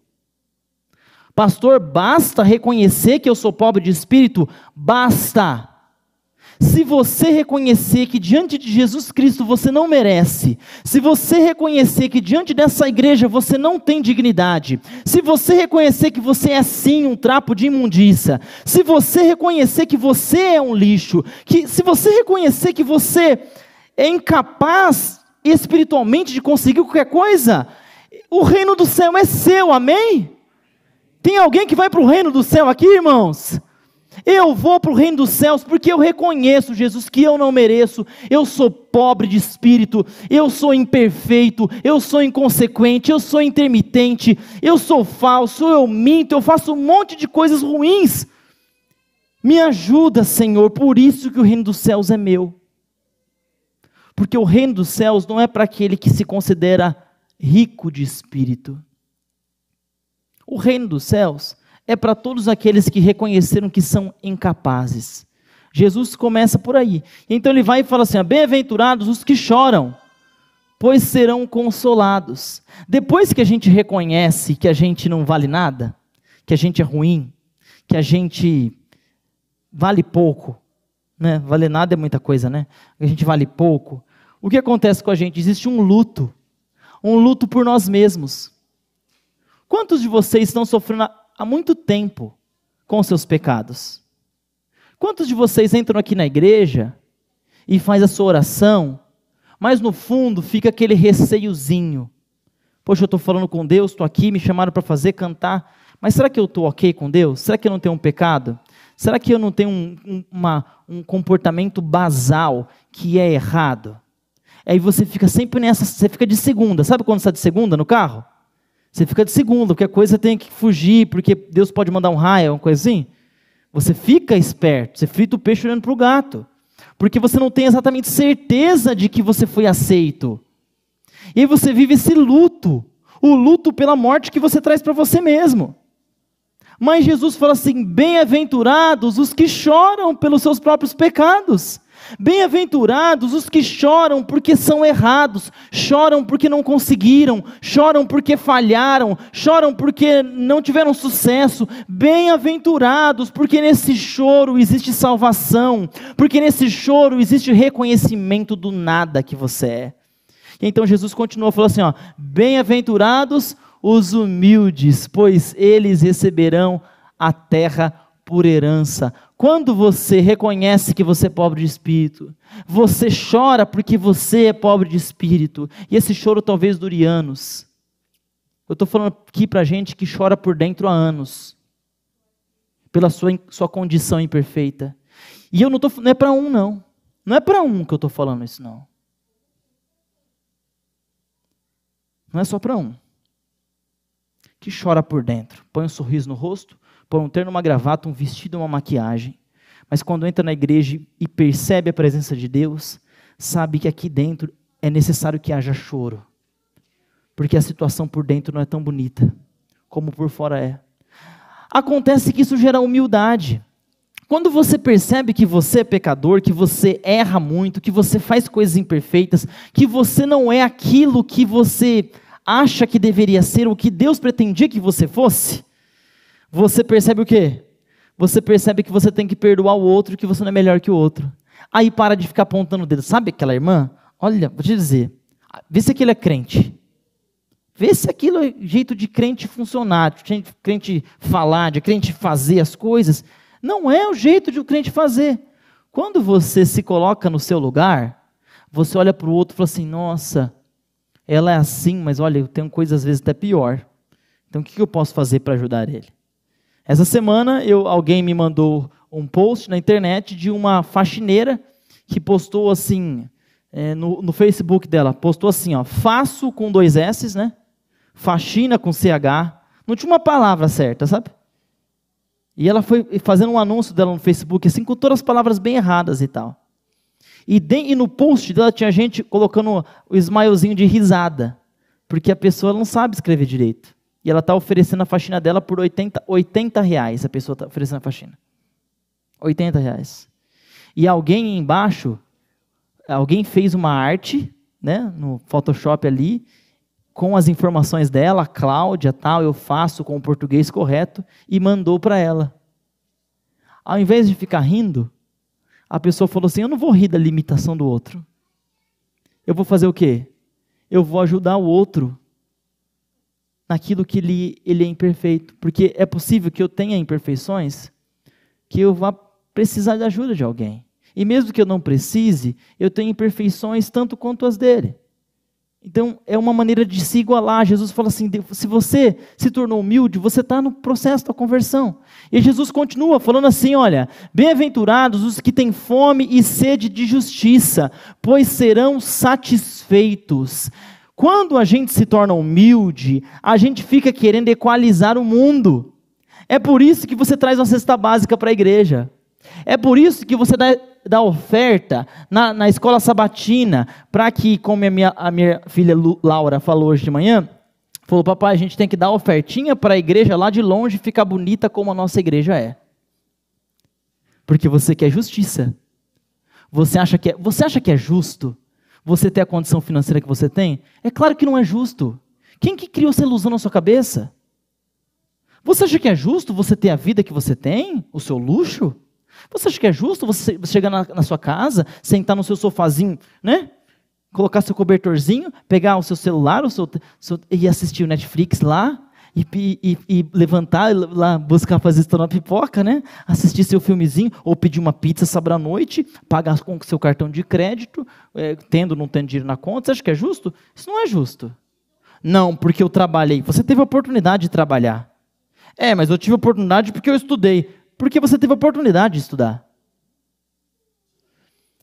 Pastor, basta reconhecer que eu sou pobre de espírito? Basta. Se você reconhecer que diante de Jesus Cristo você não merece, se você reconhecer que diante dessa igreja você não tem dignidade, se você reconhecer que você é sim um trapo de imundícia, se você reconhecer que você é um lixo, se você reconhecer que você é incapaz espiritualmente de conseguir qualquer coisa, o reino do céu é seu, amém? Tem alguém que vai para o reino do céu aqui, irmãos? Eu vou para o reino dos céus porque eu reconheço, Jesus, que eu não mereço, eu sou pobre de espírito, eu sou imperfeito, eu sou inconsequente, eu sou intermitente, eu sou falso, eu minto, eu faço um monte de coisas ruins. Me ajuda, Senhor, por isso que o reino dos céus é meu. Porque o reino dos céus não é para aquele que se considera rico de espírito. O reino dos céus é para todos aqueles que reconheceram que são incapazes. Jesus começa por aí. Então ele vai e fala assim, bem-aventurados os que choram, pois serão consolados. Depois que a gente reconhece que a gente não vale nada, que a gente é ruim, que a gente vale pouco, né? Valer nada é muita coisa, né? A gente vale pouco. O que acontece com a gente? Existe um luto por nós mesmos. Quantos de vocês estão sofrendo há muito tempo com seus pecados? Quantos de vocês entram aqui na igreja e faz a sua oração, mas no fundo fica aquele receiozinho? Poxa, eu estou falando com Deus, estou aqui, me chamaram para cantar, mas será que eu estou ok com Deus? Será que eu não tenho um pecado? Será que eu não tenho um comportamento basal que é errado? Aí você fica sempre nessa, você fica de segunda. Sabe quando você está de segunda no carro? Você fica de segunda, qualquer coisa você tem que fugir, porque Deus pode mandar um raio, uma coisa assim. Você fica esperto, você frita o peixe olhando para o gato, porque você não tem exatamente certeza de que você foi aceito. E aí você vive esse luto, o luto pela morte que você traz para você mesmo. Mas Jesus fala assim, bem-aventurados os que choram pelos seus próprios pecados. Bem-aventurados os que choram porque são errados, choram porque não conseguiram, choram porque falharam, choram porque não tiveram sucesso. Bem-aventurados porque nesse choro existe salvação, porque nesse choro existe reconhecimento do nada que você é. E então Jesus continuou, falou assim, bem-aventurados os humildes, pois eles receberão a terra por herança. Quando você reconhece que você é pobre de espírito, você chora porque você é pobre de espírito, e esse choro talvez dure anos. Eu estou falando aqui para gente que chora por dentro há anos, pela sua condição imperfeita. E eu não é para um, não. Não é para um que eu estou falando isso, não. não é só para um. Que chora por dentro, põe um sorriso no rosto, põe um terno, uma gravata, um vestido, uma maquiagem. Mas quando entra na igreja e percebe a presença de Deus, sabe que aqui dentro é necessário que haja choro. Porque a situação por dentro não é tão bonita como por fora é. Acontece que isso gera humildade. Quando você percebe que você é pecador, que você erra muito, que você faz coisas imperfeitas, que você não é aquilo que você acha que deveria ser, o que Deus pretendia que você fosse, você percebe o quê? Você percebe que você tem que perdoar o outro, que você não é melhor que o outro. Aí para de ficar apontando o dedo. Sabe aquela irmã? Olha, vou te dizer, vê se aquilo é crente. Vê se aquilo é jeito de crente funcionar, de crente falar, de crente fazer as coisas. Não é o jeito de o crente fazer. Quando você se coloca no seu lugar, você olha para o outro e fala assim, nossa, ela é assim, mas olha, eu tenho coisas às vezes até pior. Então o que eu posso fazer para ajudar ele? Essa semana alguém me mandou um post na internet de uma faxineira que postou assim, no Facebook dela, postou assim, ó, faço com 2 S's, né? Faxina com CH, não tinha uma palavra certa, sabe? E ela foi fazendo um anúncio dela no Facebook, assim, com todas as palavras bem erradas e tal. E no post dela tinha gente colocando o smilezinho de risada, porque a pessoa não sabe escrever direito. E ela está oferecendo a faxina dela por R$80, a pessoa está oferecendo a faxina. R$80. E alguém embaixo, alguém fez uma arte, né, no Photoshop ali, com as informações dela, Cláudia, tal, eu faço com o português correto, e mandou para ela. Ao invés de ficar rindo, a pessoa falou assim, eu não vou rir da limitação do outro. Eu vou fazer o quê? Eu vou ajudar o outro naquilo que ele é imperfeito. Porque é possível que eu tenha imperfeições, que eu vá precisar de ajuda de alguém. E mesmo que eu não precise, eu tenho imperfeições tanto quanto as dele. Então, é uma maneira de se igualar. Jesus fala assim, se você se tornou humilde, você está no processo da conversão. E Jesus continua falando assim, olha, bem-aventurados os que têm fome e sede de justiça, pois serão satisfeitos. Quando a gente se torna humilde, a gente fica querendo equalizar o mundo. É por isso que você traz uma cesta básica para a igreja. É por isso que você dá oferta na escola sabatina, para que, como a minha filha Laura falou hoje de manhã, falou, papai, a gente tem que dar ofertinha para a igreja lá de longe ficar bonita como a nossa igreja é. Porque você quer justiça. Você acha que é justo você ter a condição financeira que você tem? É claro que não é justo. Quem que criou essa ilusão na sua cabeça? Você acha que é justo você ter a vida que você tem? O seu luxo? Você acha que é justo você chegar na sua casa, sentar no seu sofazinho, né? Colocar seu cobertorzinho, pegar o seu celular e assistir o Netflix lá, e levantar, lá buscar fazer estourar uma pipoca, né? Assistir seu filmezinho, ou pedir uma pizza sábado à noite, pagar com seu cartão de crédito, tendo ou não tendo dinheiro na conta. Você acha que é justo? Isso não é justo. Não, porque eu trabalhei. Você teve a oportunidade de trabalhar. Mas eu tive a oportunidade porque eu estudei. Porque você teve a oportunidade de estudar.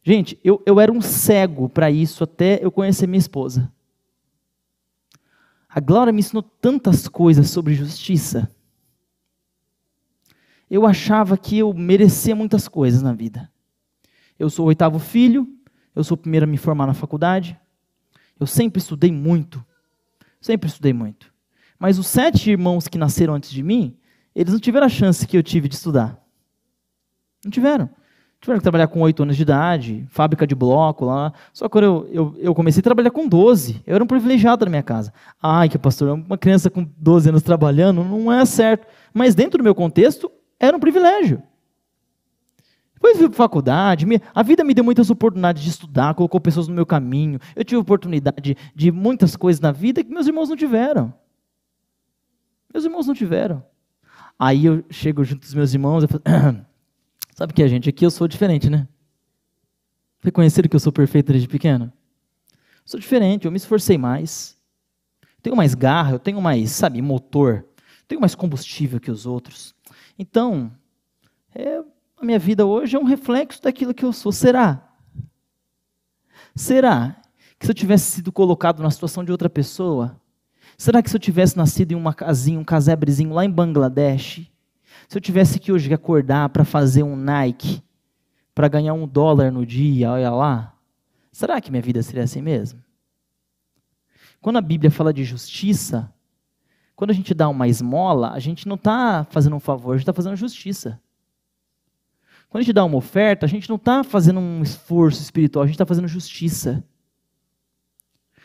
Gente, eu era um cego para isso até eu conhecer minha esposa. A Glória me ensinou tantas coisas sobre justiça. Eu achava que eu merecia muitas coisas na vida. Eu sou o 8º filho, eu sou o primeiro a me formar na faculdade. Eu sempre estudei muito. Mas os 7 irmãos que nasceram antes de mim, eles não tiveram a chance que eu tive de estudar. Não tiveram. Tiveram que trabalhar com 8 anos de idade, fábrica de bloco lá. Só que quando eu comecei a trabalhar com 12, eu era um privilegiado na minha casa. Ai, que pastor, uma criança com 12 anos trabalhando, não é certo. Mas dentro do meu contexto, era um privilégio. Depois fui para a faculdade, a vida me deu muitas oportunidades de estudar, colocou pessoas no meu caminho. Eu tive oportunidade de muitas coisas na vida que meus irmãos não tiveram. Aí eu chego junto dos meus irmãos e falo, sabe o que é, gente? Aqui eu sou diferente, né? Reconheceram que eu sou perfeito desde pequeno? Sou diferente, eu me esforcei mais. Tenho mais garra, eu tenho mais, motor. Tenho mais combustível que os outros. Então, a minha vida hoje é um reflexo daquilo que eu sou. Será que se eu tivesse sido colocado na situação de outra pessoa, Será que se eu tivesse nascido em uma casinha, um casebrezinho lá em Bangladesh, se eu tivesse que hoje acordar para fazer um Nike, para ganhar $1 no dia, olha lá, será que minha vida seria assim mesmo? Quando a Bíblia fala de justiça, quando a gente dá uma esmola, a gente não está fazendo um favor, a gente está fazendo justiça. Quando a gente dá uma oferta, a gente não está fazendo um esforço espiritual, a gente está fazendo justiça.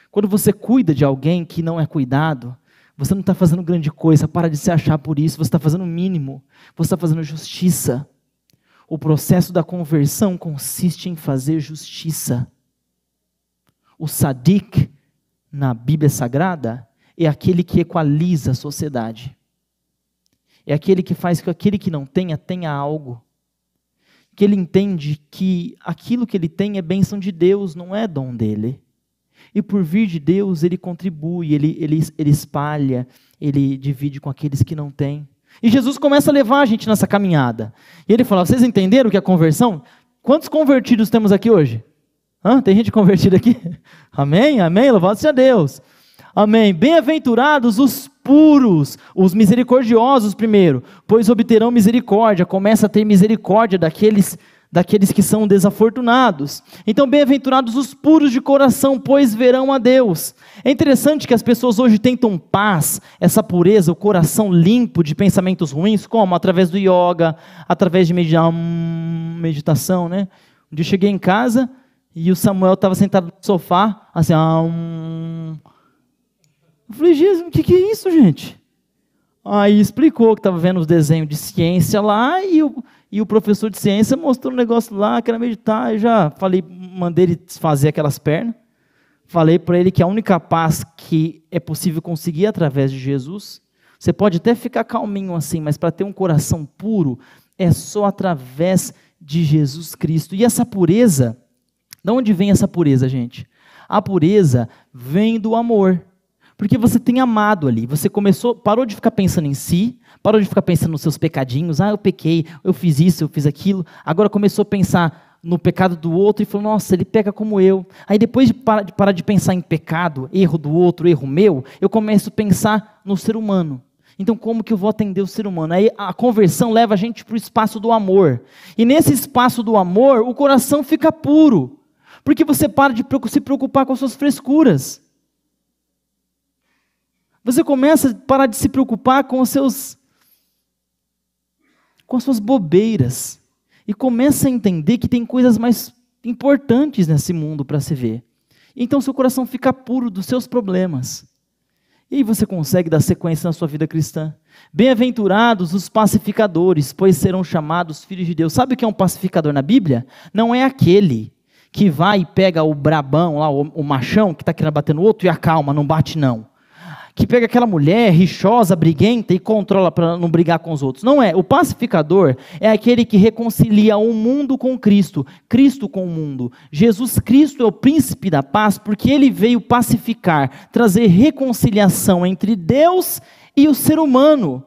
Quando você cuida de alguém que não é cuidado, você não está fazendo grande coisa, para de se achar por isso, você está fazendo o mínimo, você está fazendo justiça. O processo da conversão consiste em fazer justiça. O sadik, na Bíblia Sagrada, é aquele que equaliza a sociedade. É aquele que faz que aquele que não tenha, tenha algo. Que ele entende que aquilo que ele tem é bênção de Deus, não é dom dele. E por vir de Deus, ele contribui, ele espalha, ele divide com aqueles que não têm. E Jesus começa a levar a gente nessa caminhada. E ele fala, vocês entenderam o que é conversão? Quantos convertidos temos aqui hoje? Tem gente convertida aqui? Amém? Amém? Louvado seja Deus. Amém. Bem-aventurados os puros, os misericordiosos primeiro, pois obterão misericórdia. Começa a ter misericórdia daqueles que são desafortunados. Então, bem-aventurados os puros de coração, pois verão a Deus. É interessante que as pessoas hoje tentam paz, essa pureza, o coração limpo de pensamentos ruins, como? Através do yoga, através de meditação, né? Um dia eu cheguei em casa e o Samuel estava sentado no sofá, assim, Eu falei, Jesus, o que é isso, gente? Aí explicou que estava vendo os desenhos de ciência lá e o professor de ciência mostrou um negócio lá que era meditar. Eu já falei, mandei ele desfazer aquelas pernas. Falei para ele que a única paz que é possível conseguir é através de Jesus. Você pode até ficar calminho assim, mas para ter um coração puro é só através de Jesus Cristo. E essa pureza, de onde vem essa pureza, gente? A pureza vem do amor. Porque você tem amado ali, você parou de ficar pensando em si, parou de ficar pensando nos seus pecadinhos, eu pequei, eu fiz isso, eu fiz aquilo, agora começou a pensar no pecado do outro e falou, nossa, ele peca como eu. Aí depois de parar de pensar em pecado, erro do outro, erro meu, eu começo a pensar no ser humano. Então como que eu vou atender o ser humano? Aí a conversão leva a gente para o espaço do amor. E nesse espaço do amor, o coração fica puro, porque você para de se preocupar com as suas frescuras. Você começa a parar de se preocupar com as suas bobeiras. E começa a entender que tem coisas mais importantes nesse mundo para se ver. Então seu coração fica puro dos seus problemas. E aí você consegue dar sequência na sua vida cristã. Bem-aventurados os pacificadores, pois serão chamados filhos de Deus. Sabe o que é um pacificador na Bíblia? Não é aquele que vai e pega o brabão, lá, o machão que está querendo bater no outro e acalma, não bate não. Que pega aquela mulher rixosa, briguenta e controla para não brigar com os outros. Não é. O pacificador é aquele que reconcilia o mundo com Cristo, Cristo com o mundo. Jesus Cristo é o príncipe da paz porque ele veio pacificar, trazer reconciliação entre Deus e o ser humano.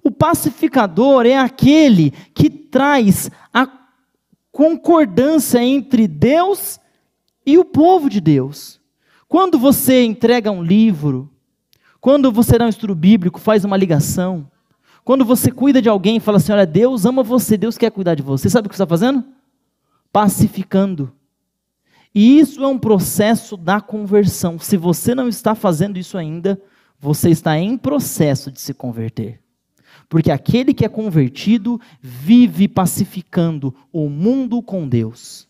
O pacificador é aquele que traz a concordância entre Deus e o povo de Deus. Quando você entrega um livro, quando você dá um estudo bíblico, faz uma ligação, quando você cuida de alguém e fala assim, olha, Deus ama você, Deus quer cuidar de você, sabe o que você está fazendo? Pacificando. E isso é um processo da conversão. Se você não está fazendo isso ainda, você está em processo de se converter. Porque aquele que é convertido vive pacificando o mundo com Deus.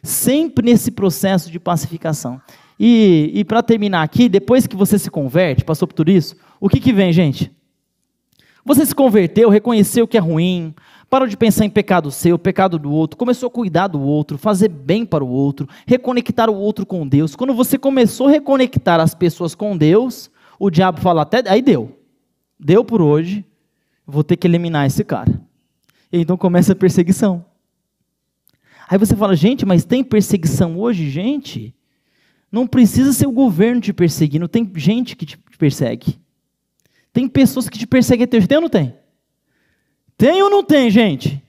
Sempre nesse processo de pacificação. E para terminar aqui, depois que você se converte, passou por tudo isso, o que vem, gente? Você se converteu, reconheceu que é ruim, parou de pensar em pecado seu, pecado do outro, começou a cuidar do outro, fazer bem para o outro, reconectar o outro com Deus. Quando você começou a reconectar as pessoas com Deus, o diabo fala, aí deu por hoje, vou ter que eliminar esse cara. E então começa a perseguição. Aí você fala, gente, mas tem perseguição hoje, gente? Não precisa ser o governo te perseguindo, tem gente que te persegue. Tem pessoas que te perseguem até hoje. Tem ou não tem? Tem ou não tem, gente?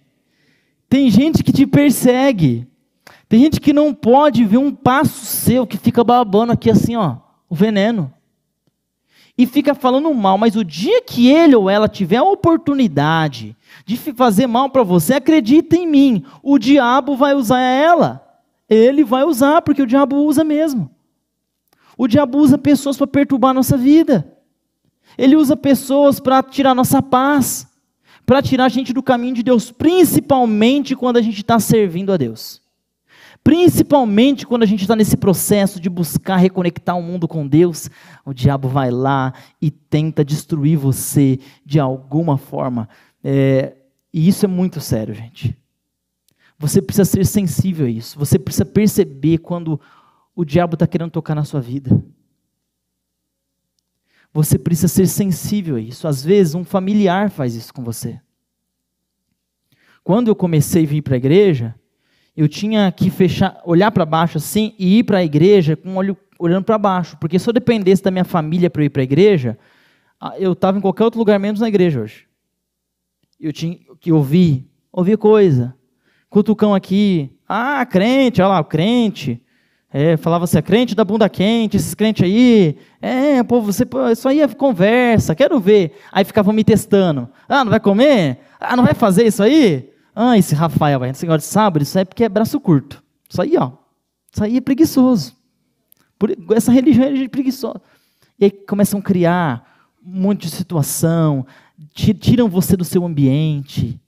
Tem gente que te persegue. Tem gente que não pode ver um passo seu, que fica babando aqui assim, ó, o veneno. e fica falando mal, mas o dia que ele ou ela tiver a oportunidade de fazer mal para você, acredita em mim, o diabo vai usar ela. Ele vai usar, porque o diabo usa mesmo. O diabo usa pessoas para perturbar a nossa vida. Ele usa pessoas para tirar nossa paz, para tirar a gente do caminho de Deus, principalmente quando a gente está servindo a Deus. Principalmente quando a gente está nesse processo de buscar reconectar o mundo com Deus, o diabo vai lá e tenta destruir você de alguma forma. E isso é muito sério, gente. Você precisa ser sensível a isso. Você precisa perceber quando o diabo está querendo tocar na sua vida. Você precisa ser sensível a isso. Às vezes um familiar faz isso com você. Quando eu comecei a vir para a igreja, eu tinha que olhar para baixo assim e ir para a igreja com o olho olhando para baixo. Porque se eu dependesse da minha família para eu ir para a igreja, eu estava em qualquer outro lugar menos na igreja hoje. Eu tinha que ouvir coisa. Cutucão aqui. Ah, crente, olha lá, o crente. Falava assim, crente da bunda quente, esses crentes aí. Isso aí é conversa, quero ver. Aí ficavam me testando. Ah, não vai comer? Ah, não vai fazer isso aí? Ah, esse Rafael, esse negócio de sábado, isso aí é porque é braço curto. Isso aí, ó. Isso aí é preguiçoso. Essa religião é preguiçosa. E aí começam a criar um monte de situação, tiram você do seu ambiente.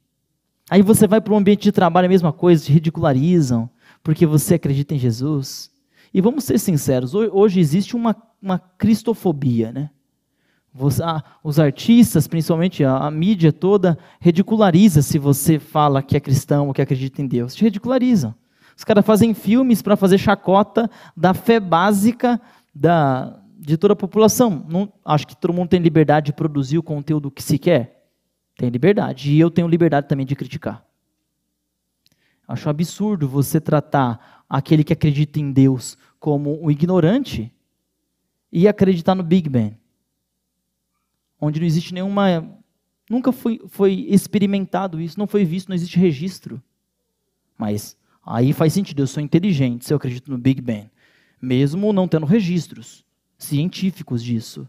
Aí você vai para um ambiente de trabalho, a mesma coisa, te ridicularizam, porque você acredita em Jesus. E vamos ser sinceros, hoje existe uma cristofobia, né? Os artistas, principalmente a mídia toda, ridiculariza se você fala que é cristão ou que acredita em Deus. Te ridicularizam. Os caras fazem filmes para fazer chacota da fé básica de toda a população. Acho que todo mundo tem liberdade de produzir o conteúdo que se quer. Tem liberdade. E eu tenho liberdade também de criticar. Acho absurdo você tratar aquele que acredita em Deus como um ignorante e acreditar no Big Bang, onde não existe nunca foi experimentado isso, não foi visto, não existe registro. Mas aí faz sentido, eu sou inteligente se eu acredito no Big Bang, mesmo não tendo registros científicos disso.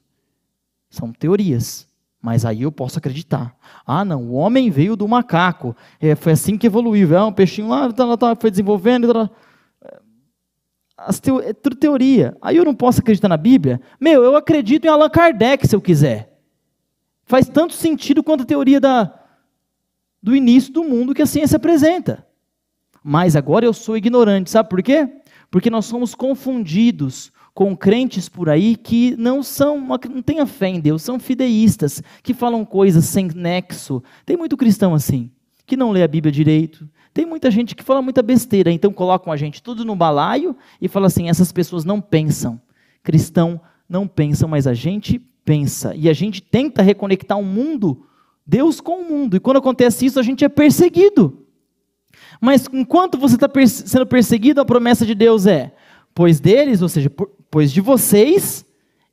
São teorias, mas aí eu posso acreditar. Ah, não, o homem veio do macaco, foi assim que evoluiu, um peixinho lá, foi desenvolvendo. É tudo teoria. Aí eu não posso acreditar na Bíblia? Eu acredito em Allan Kardec se eu quiser. Faz tanto sentido quanto a teoria do início do mundo que a ciência apresenta. Mas agora eu sou ignorante, sabe por quê? Porque nós somos confundidos com crentes por aí que não têm a fé em Deus, são fideístas, que falam coisas sem nexo. Tem muito cristão assim, que não lê a Bíblia direito. Tem muita gente que fala muita besteira, então colocam a gente tudo no balaio e falam assim, essas pessoas não pensam. Cristão não pensam, mas a gente pensa. E a gente tenta reconectar o mundo, Deus com o mundo. E quando acontece isso, a gente é perseguido. Mas enquanto você está sendo perseguido, a promessa de Deus é, pois deles, ou seja, pois de vocês,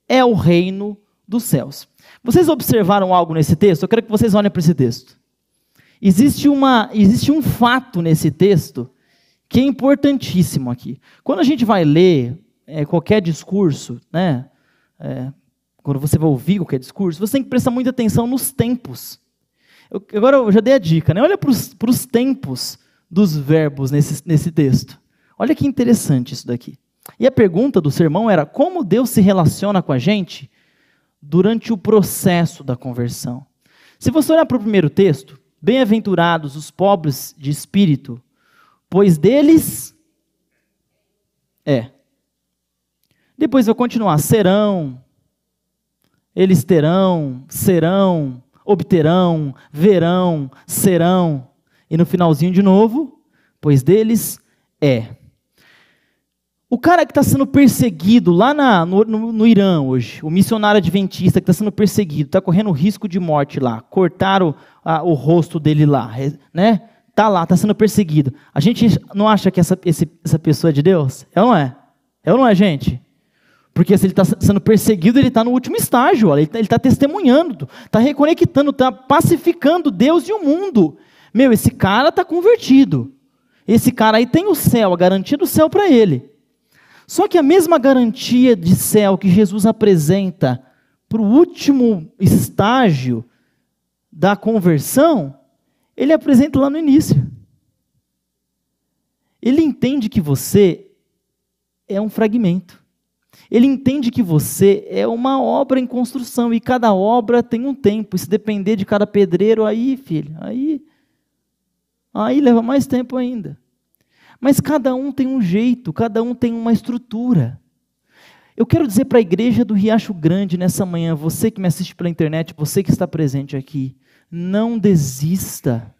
é o reino dos céus. Vocês observaram algo nesse texto? Eu quero que vocês olhem para esse texto. Existe um fato nesse texto que é importantíssimo aqui. Quando a gente vai ler qualquer discurso, né, quando você vai ouvir qualquer discurso, você tem que prestar muita atenção nos tempos. Agora eu já dei a dica, né? Olha para os tempos dos verbos nesse texto. Olha que interessante isso daqui. E a pergunta do sermão era, como Deus se relaciona com a gente durante o processo da conversão? Se você olhar para o primeiro texto, bem-aventurados os pobres de espírito, pois deles é. Depois vai continuar, serão, eles terão, serão, obterão, verão, serão. E no finalzinho de novo, pois deles é. O cara que está sendo perseguido lá no Irã hoje, o missionário adventista que está sendo perseguido, está correndo risco de morte lá, cortaram o rosto dele lá, né? Está lá, está sendo perseguido. A gente não acha que essa pessoa é de Deus? É ou não é? É ou não é, gente? Porque se ele está sendo perseguido, ele está no último estágio, ele está testemunhando, está reconectando, está pacificando Deus e o mundo. Esse cara está convertido. Esse cara aí tem o céu, a garantia do céu para ele. Só que a mesma garantia de céu que Jesus apresenta para o último estágio da conversão, ele apresenta lá no início. Ele entende que você é um fragmento. Ele entende que você é uma obra em construção, e cada obra tem um tempo. E se depender de cada pedreiro, aí, filho, aí leva mais tempo ainda. Mas cada um tem um jeito, cada um tem uma estrutura. Eu quero dizer para a igreja do Riacho Grande nessa manhã, você que me assiste pela internet, você que está presente aqui, não desista.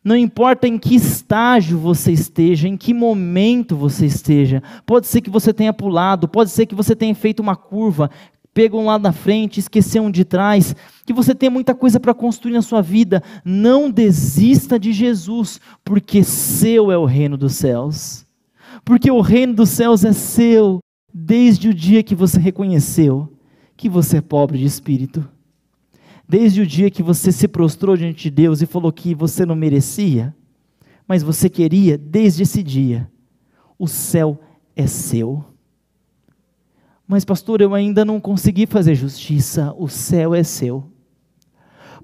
Não importa em que estágio você esteja, em que momento você esteja. Pode ser que você tenha pulado, pode ser que você tenha feito uma curva, pegou um lado da frente, esqueceu um de trás, que você tenha muita coisa para construir na sua vida. Não desista de Jesus, porque seu é o reino dos céus. Porque o reino dos céus é seu, desde o dia que você reconheceu que você é pobre de espírito. Desde o dia que você se prostrou diante de Deus e falou que você não merecia, mas você queria, desde esse dia, o céu é seu. Mas pastor, eu ainda não consegui fazer justiça, o céu é seu.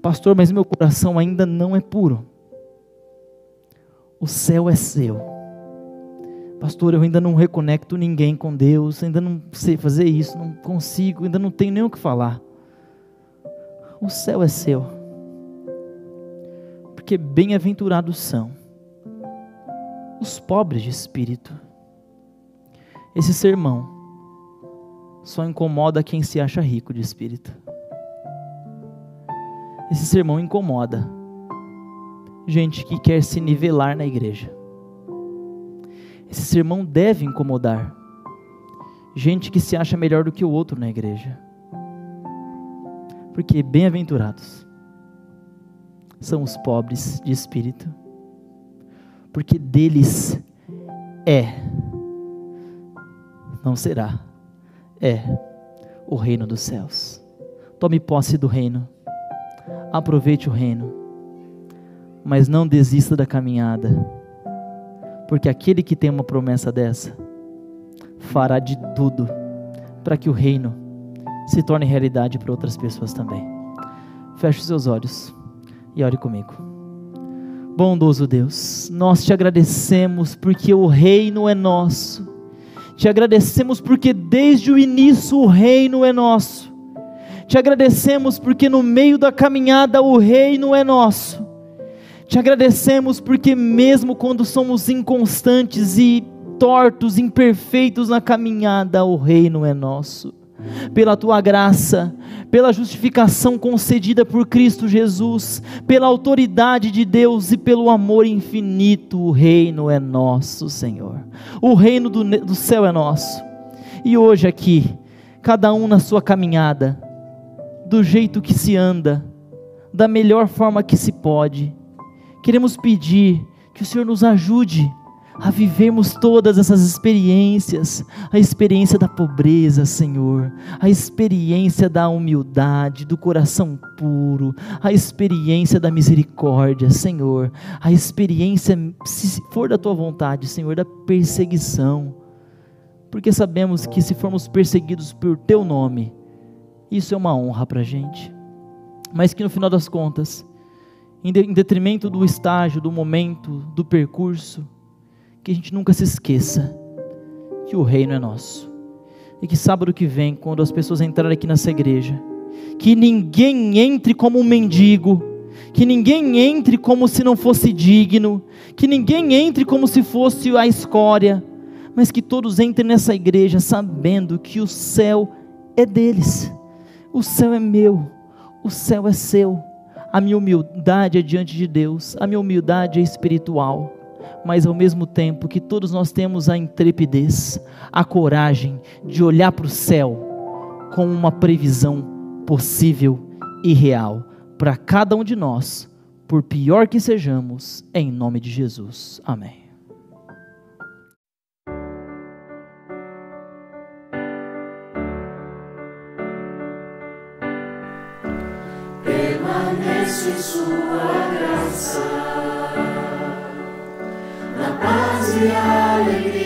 Pastor, mas meu coração ainda não é puro, o céu é seu. Pastor, eu ainda não reconecto ninguém com Deus, ainda não sei fazer isso, não consigo, ainda não tenho nem o que falar. O céu é seu, porque bem-aventurados são os pobres de espírito. Esse sermão só incomoda quem se acha rico de espírito. Esse sermão incomoda gente que quer se nivelar na igreja. Esse sermão deve incomodar gente que se acha melhor do que o outro na igreja. Porque bem-aventurados são os pobres de espírito, porque deles não será, o reino dos céus. Tome posse do reino, aproveite o reino, mas não desista da caminhada, porque aquele que tem uma promessa dessa, fará de tudo para que o reino se torne realidade para outras pessoas também. Feche os seus olhos e ore comigo. Bondoso Deus, nós te agradecemos porque o reino é nosso. Te agradecemos porque desde o início o reino é nosso. Te agradecemos porque no meio da caminhada o reino é nosso. Te agradecemos porque mesmo quando somos inconstantes e tortos, imperfeitos na caminhada, o reino é nosso. Pela tua graça, pela justificação concedida por Cristo Jesus, pela autoridade de Deus e pelo amor infinito, o reino é nosso, Senhor. O reino do céu é nosso. E hoje aqui, cada um na sua caminhada, do jeito que se anda, da melhor forma que se pode, queremos pedir que o Senhor nos ajude a vivermos todas essas experiências, a experiência da pobreza, Senhor, a experiência da humildade, do coração puro, a experiência da misericórdia, Senhor, a experiência, se for da Tua vontade, Senhor, da perseguição, porque sabemos que se formos perseguidos por Teu nome, isso é uma honra para a gente, mas que no final das contas, em detrimento do estágio, do momento, do percurso, que a gente nunca se esqueça que o reino é nosso, e que sábado que vem, quando as pessoas entrarem aqui nessa igreja, que ninguém entre como um mendigo, que ninguém entre como se não fosse digno, que ninguém entre como se fosse a escória, mas que todos entrem nessa igreja sabendo que o céu é deles, o céu é meu, o céu é seu. A minha humildade é diante de Deus, a minha humildade é espiritual, mas ao mesmo tempo que todos nós temos a intrepidez, a coragem de olhar para o céu com uma previsão possível e real para cada um de nós, por pior que sejamos, em nome de Jesus, amém. Permanece em sua graça, na paz e alegria.